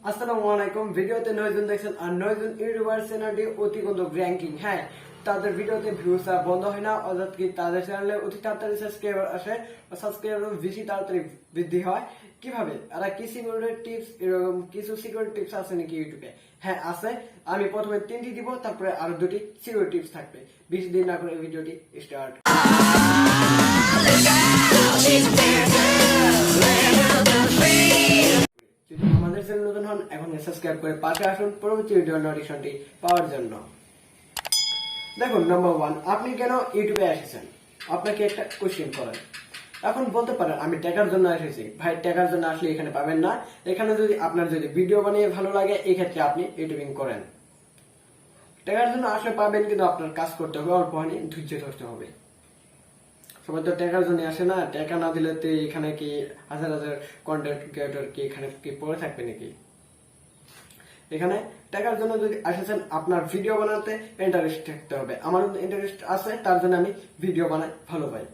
আসসালামু আলাইকুম। ভিডিওতে 9 জন দেখছেন আর 9 জন ইউটিউবার চ্যানেলটি অতি গন্ধক র্যাঙ্কিং। হ্যাঁ, তাদের ভিডিওতে ভিউজ বন্ধ হয় না, অর্থাৎ কি তাদের চ্যানেলে অতি তাড়াতাড়ি সাবস্ক্রাইবার আসে, সাবস্ক্রাইবার বেশি তাড়াতাড়ি বৃদ্ধি হয়। কিভাবে? আর কি সিকিউরিটি টিপস, এরকম কিছু সিকিউরিটি টিপস আছে নাকি ইউটিউবে? হ্যাঁ আছে। আমি প্রথমে 3টি দিব, তারপরে আরো 2টি সিকিউরিটি টিপস থাকবে। বেশি দিন না করে ভিডিওটি স্টার্ট। যদি আমাদের চ্যানেল নতুন হন, এখন সাবস্ক্রাইব করে পাশে আসুন পরবর্তী ভিডিও নোটিফিকেশনটি পাওয়ার জন্য। দেখুন, নাম্বার 1, আপনি কেন ইউটিউবে এসেছেন? আপনাকে একটা কোশ্চেন করেন। এখন বলতে পারেন আমি টাকার জন্য এসেছি। ভাই, টাকার জন্য আসলে এখানে পাবেন না। এখানে যদি আপনার ভিডিও বানিয়ে ভালো লাগে, এই ক্ষেত্রে আপনি ইউটিউবিং করেন। টাকার জন্য আসলে পাবেন, কিন্তু আপনার কাজ করতে হবে, অল্প হানি ধৈর্য ধরতে হবে। সবাই তো টাকার জন্য আসে না। টাকা না দিলে তো এখানে কি হাজার হাজার কন্টেন্ট ক্রিয়েটর কি এখানে কি পড়ে থাকবে নাকি? এখানে টাকার জন্য যদি আসেছেন, আপনার ভিডিও বানাতে ইন্টারেস্ট থাকতে হবে। আমার ইন্টারেস্ট আছে, তার জন্য আমি ভিডিও বানাই, ভালো পাই।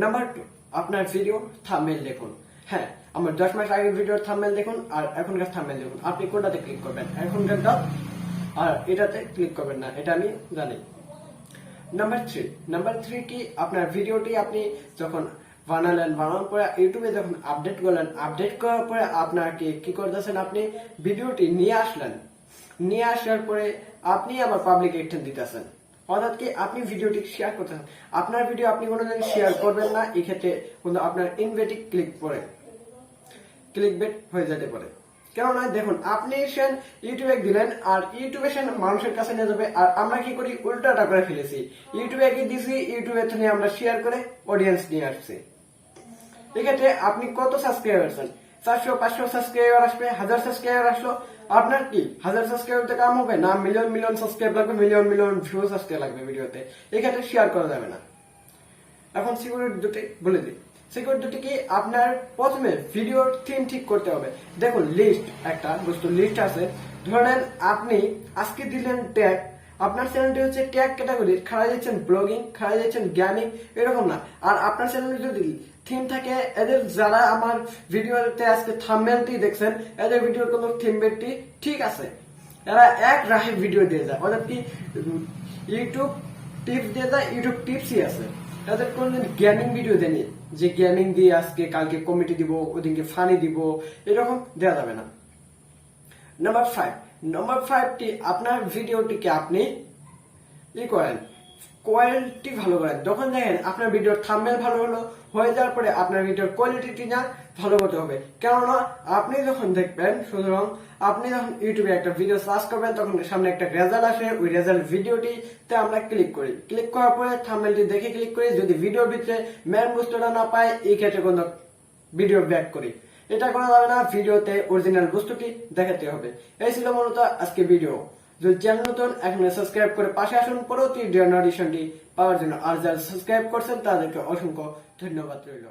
নাম্বার 2, আপনার ভিডিও থাম্বনেইল দেখুন। হ্যাঁ, আমার 10 মাস আগের ভিডিওর থাম্বনেইল দেখুন আর এখনকার থাম্বনেইল দেখুন। আপনি কোনটাতে ক্লিক করবেন? এখনকারটা আর এটাতে ক্লিক করবেন না, এটা আমি জানি। নাম্বার 3 কি, আপনার ভিডিওটি আপনি যখন বানানোর পরে ইউটিউবে যখন আপডেট করলেন, আপডেট করার পরে আপনার কি করতেছেন, আপনি ভিডিওটি নিয়ে আসলেন, নিয়ে আসার পরে আপনি আবার পাবলিক অ্যাকশন দিতেছেন। অর্থাৎ কি, আপনি ভিডিওটি শেয়ার করতেছেন। আপনার ভিডিও আপনি কোনোদিন শেয়ার করবেন না, এই ক্ষেত্রে কিন্তু আপনার ইনভেটিভ ক্লিকবেট হয়ে যেতে পারে। কেননা দেখুন, আপনি ইউটিউবে দিলেন আর ইউটিউবে মানুষের কাছে নিয়ে যাবে, আর আমরা কি করি, উল্টাটা করে ফেলেছি। ইউটিউবে কি দিছি, ইউটিউবে নিয়ে আমরা শেয়ার করে অডিয়েন্স নিয়ে আসছি। এক্ষেত্রে আপনি কত সাবস্ক্রাইবার আছেন? 400-500 সাবস্ক্রাইবার আসবে, 1000 সাবস্ক্রাইবার আসলো, আপনার কি 1000 সাবস্ক্রাইবারতে কাম হবে না? মিলিয়ন মিলিয়ন সাবস্ক্রাইব লাগবে, মিলিয়ন মিলিয়ন ভিউজ আসতে লাগবে ভিডিওতে। এক্ষেত্রে শেয়ার করা যাবে না। এখন সিকিউরিটি দুটি বলে দিই। সিকিউরিটি কি, আপনার প্রথমে ভিডিওর থিম ঠিক করতে হবে। দেখুন, একটা লিস্ট আছে। ধরেন আপনি আজকে দিলেন ট্যাগ, আপনার চ্যানেলটি হচ্ছে ট্যাগ ক্যাটাগরির, খাড়া দিচ্ছেন ব্লগিং, খাড়া দিচ্ছেন গেমিং, এরকম না। আর আপনার চ্যানেলে যদি থিম থাকে, এদের যারা আমার ভিডিওতে আজকে থাম্বনেলটি দেখছেন, এদের ভিডিওর কোনো থিমবেটটি ঠিক আছে, এরা এক রাহে ভিডিও দিয়ে যায়। অর্থাৎ কি, ইউটিউব টিপস দিয়ে যায়, ইউটিউব টিপসই আছে। তাদের কোনদিন গেমিং ভিডিও দেয়নি, যে গেমিং দিয়ে আজকে কালকে কমেডি দিব, ওদিনকে ফানি দিব, এরকম দেওয়া যাবে না। নাম্বার 5টি, আপনার ভিডিওটিকে আপনি করেন, কোয়ালিটি ভালো করেন। যখন দেখেন আপনার ভিডিওর থাম্বনেল ভালো হয়ে যাওয়ার পরে আপনার ভিডিওর কোয়ালিটি না ভালো করতে হবে। কেননা আপনি যখন দেখবেন, সুতরাং আপনি যখন ইউটিউবে একটা ভিডিও সার্চ করবেন, তখন সামনে একটা রেজাল্ট আসে, ওই রেজাল্ট ভিডিওটিতে আমরা ক্লিক করি। ক্লিক করার পরে থাম্বনেলটি দেখে ক্লিক করি। যদি ভিডিওর ভিতরে মেন বস্তুটা না পাই, এই ক্ষেত্রে কোনো ভিডিও ব্যাক করি। এটা করা যাবে না, ভিডিওতে অরিজিনাল বস্তুটি দেখাতে হবে। এই ছিল মূলত আজকে ভিডিও। যদি চ্যানেল নতুন, এখন সাবস্ক্রাইব করে পাশে আসুন পরবর্তী নোটিফিকেশনটি পাওয়ার জন্য। আর যারা সাবস্ক্রাইব করছেন তাদেরকে অসংখ্য ধন্যবাদ রইল।